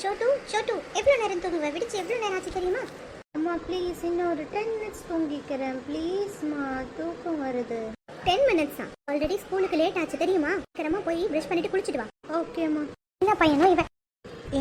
சோட்டு சோட்டு எவ்வளோ நேரம் தூங்குவ? விடிச்சு எவ்வளோ நேரம் ஆச்சு தெரியுமா? அம்மா ப்ளீஸ் இன்னும் ஒரு 10 மினிட்ஸ் தூங்கிக்கிறேன் ப்ளீஸ்மா, தூக்கம் வருது. 10 மினிட்ஸ் தான். ஆல்ரெடி ஸ்கூலுக்கு லேட் ஆச்சு தெரியுமா? சீக்கிரமா போய் ப்ரஷ் பண்ணிட்டு குளிச்சுட்டு வா. ஓகேம்மா. என்ன பையனோ இவன்.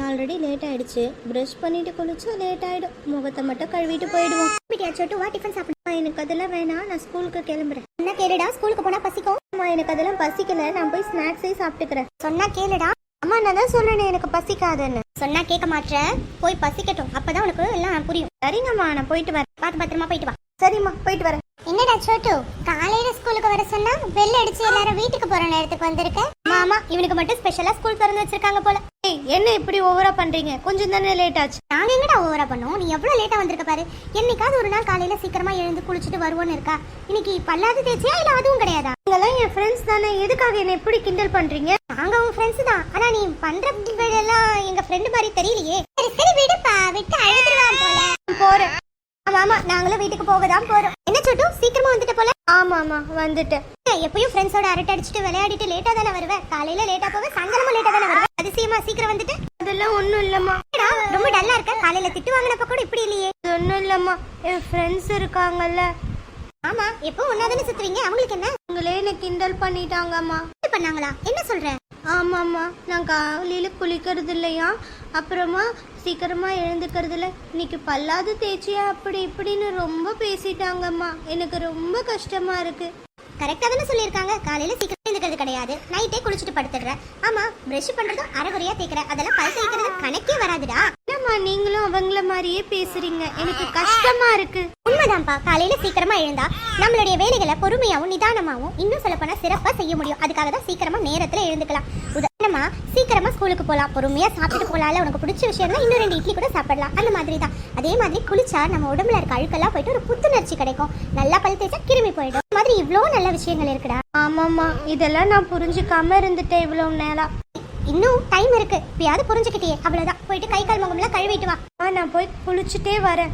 ஆல்ரெடி லேட் ஆயிடுச்சு, ப்ரஷ் பண்ணிட்டு குளிச்சா லேட் ஆயிடும். முகத்தை மட்டும் கழுவிட்டு போயிடுவோம். வீட்டியா சோட்டு வா டிஃபன் சாப்பிடு. எனக்கு அதெல்லாம் வேணாம், நான் ஸ்கூலுக்கு கிளம்புறேன். என்ன கேளுடா, ஸ்கூலுக்கு போனா பசிக்கும். அம்மா எனக்கு அதெல்லாம் பசிக்கல, நான் போய் ஸ்நாக்ஸே சாப்பிட்டுக்கிறேன். சொன்னா கேளுடா. அம்மா நான் தான் சொல்றேனே எனக்கு பசிக்காதுன்னு. சொன்னா கேட்க மாட்ற, போய் பசிக்கட்டும், அப்பதான் உனக்கு எல்லாம் புரியும். சரிங்கம்மா நான் போயிட்டு வரேன். பார்த்து பத்திரமா போயிட்டு வா. சரிம்மா போயிட்டு வரேன். என்னடா சோட்டு, காலையில ஸ்கூலுக்கு வர சொன்னா பெல் அடிச்சு எல்லாரும் வீட்டுக்கு போற நேரத்துக்கு வந்திருக்க. மாமா இவனுக்கு மட்டும் ஸ்பெஷலா ஸ்கூல் திறந்து வச்சிருக்காங்க போல. ஏய் என்ன இப்படி ஓவரா பண்றீங்க? கொஞ்சம் தானே லேட் ஆச்சு. நாங்க எங்கடா ஓவரா பண்ணோம்? நீ எவ்வளவு லேட்டா வந்திருக்க பாரு. என்னைக்காவது ஒரு நாள் காலையில சீக்கிரமா எழுந்து குளிச்சுட்டு வருவோன்னு இருக்கா? இன்னைக்கு பல்லாது தேய்ச்சியா இல்ல அதுவும் கிடையாதா? நீங்களாம் என் ஃப்ரெண்ட்ஸ் தானே, எதுக்காக என்ன இப்படி கிண்டல் பண்றீங்க? நாங்க உன் ஃப்ரெண்ட்ஸ் தான், ஆனா நீ பண்ற எல்லாம் எங்க ஃப்ரெண்ட் மாதிரி தெரியலையே. சரி சரி விடுப்பா, விட்டு அழுதுருவான் போல. போறேன். ஆமா நாங்களும் வீட்டுக்கு போக தான் போறோம். என்ன சோட்டு சீக்கிரமா வந்துட்ட போல. ஆமாமா வந்துட்டேன். எப்பயும் ஃப்ரெண்ட்ஸோட அரட்டை அடிச்சுட்டு விளையாடிட்டு லேட்டா தானே வருவேன். காலையில லேட்டா போக, சாயங்காலமும் லேட்டா தானே வருவேன். அதிசயமா சீக்கிரம் வந்துட்டு. அதெல்லாம் ஒண்ணும் இல்லம்மா. ரொம்ப டல்லா இருக்க. காலையில திட்டு வாங்கினப்ப கூட இப்படி இல்லையே. ஒண்ணும் இல்லம்மா, என் ஃப்ரெண்ட்ஸ் இருக்காங்கல்ல. ஆமா எப்போ ஒன்னாதானே சுத்துவீங்க, அவங்களுக்கு என்ன? உங்களே என்ன கிண்டல் பண்ணிட்டாங்கம்மா. இது பண்ணாங்களா? என்ன சொல்ற? ஆமாம்மா, நான் காலையில குளிக்கிறது இல்லையா, அப்புறமா சீக்கிரமா எழுந்துக்கிறது இல்லை, இன்னைக்கு பல்லாது தேய்ச்சியா அப்படி இப்படின்னு ரொம்ப பேசிட்டாங்கம்மா. எனக்கு ரொம்ப கஷ்டமா இருக்கு. கரெக்டா தானே சொல்லியிருக்காங்க. காலையில சீக்கிரம் எழுந்துக்கிறது கிடையாது, நைட்டே குளிச்சுட்டு படுத்துடுற. ஆமா பிரஷ் பண்றதும் அரைகுறையா தேய்க்கிற, அதெல்லாம் பல் தேய்க்கிறது கணக்கே வராதுடா. என்னம்மா நீங்களும் அவங்கள மாதிரியே பேசுறீங்க, எனக்கு கஷ்டமா இருக்கு. உண்மைதான்ப்பா, காலையில சீக்கிரமா எழுந்தா நம்மளுடைய வேலைகளை பொறுமையாவும் நிதானமாவும் இன்னும் சொல்ல போனா சிறப்பா செய்ய முடியும். அதுக்காக தான் சீக்கிரமா நேரத்துல எழுந்துக்கலாம். உதாரணமா சீக்கிரமா ஸ்கூலுக்கு போலாம், பொறுமையா சாப்பிட்டுட்டு போலாம்ல. உனக்கு பிடிச்ச விஷயம் தான், இன்னும் 2 இட்லி கூட சாப்பிடலாம். அந்த மாதிரி தான். அதே மாதிரி குளிச்சா நம்ம உடம்புல இருக்க அழுக்கெல்லாம் போயிட்டு ஒரு புத்துணர்ச்சி கிடைக்கும். நல்லா பல் தேய்ச்சா கிருமி போயிடும். இந்த மாதிரி இவ்வளோ நல்ல விஷயங்கள் இருக்குடா. ஆமாம்மா, இதெல்லாம் நான் புரிஞ்சுக்காம இருந்துட்டேன் இவ்வளவு நேரம். இன்னும் டைம் இருக்கு, இப்பயாவது புரிஞ்சுக்கிட்டே. அவ்வளவுதான், போயிட்டு கை கால் முகம்லாம் கழுவிட்டு வா. நான் போய் குளிச்சுட்டே வரேன்.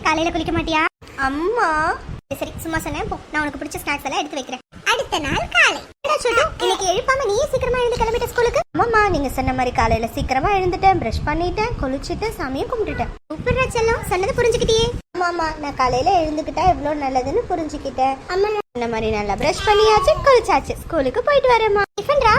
காலையில குளிக்க மாட்டியா? அம்மா சரி சும்மா சொன்னேன் போ, நான் உனக்கு பிடிச்ச ஸ்நாக்ஸ் எல்லாம் எடுத்து வைக்கிறேன். அடுத்த நாள் காலை இன்னைக்கு எழுப்பாம நீயே சீக்கிரமா எழுந்து கிளம்பிட்ட ஸ்கூலுக்கு. அம்மா நீங்க சொன்ன மாதிரி காலையில சீக்கிரமா எழுந்துட்டேன், பிரஷ் பண்ணிட்டேன், குளிச்சுட்டு சாமியை கும்பிட்டுட்டேன். சூப்பர் செல்லம், சொன்னது புரிஞ்சுக்கிட்டியே. ஆமாம்மா, நான் காலையில எழுந்துக்கிட்டா எவ்வளவு நல்லதுன்னு புரிஞ்சுக்கிட்டேன். அம்மா இந்த மாதிரி நல்லா பிரஷ் பண்ணியாச்சு, குளிச்சாச்சு, ஸ்கூலுக்கு போயிட்டு வரேம்மா. டிஃபன்ரா?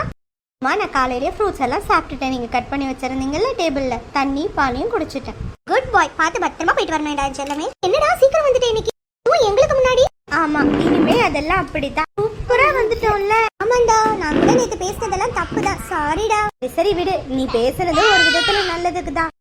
அம்மா நான் காலையிலேயே ஃப்ரூட்ஸ் எல்லாம் சாப்பிட்டுட்டேன். நீங்க கட் பண்ணி வச்சிருந்தீங்கல்ல டேபிள்ல, தண்ணி பாலையும் குடிச்சிட்டேன். குட் பாய், பார்த்து பத்திரமா போயிட்டு வரணும்டா செல்லமே. என்னடா சீக்கிரம் வந்துட்டே இன்னைக்கு, எங்களுக்கு முன்னாடி. ஆமா இனிமே அதெல்லாம் அப்படித்தான். சூப்பரா வந்துட்டோம்ல. ஆமாண்டா, நான் கூட நேத்து பேசுனதெல்லாம் தப்புதான், சாரிடா. சரி விடு, நீ பேசுறது ஒரு விதத்துல நல்லதுக்கு தான்.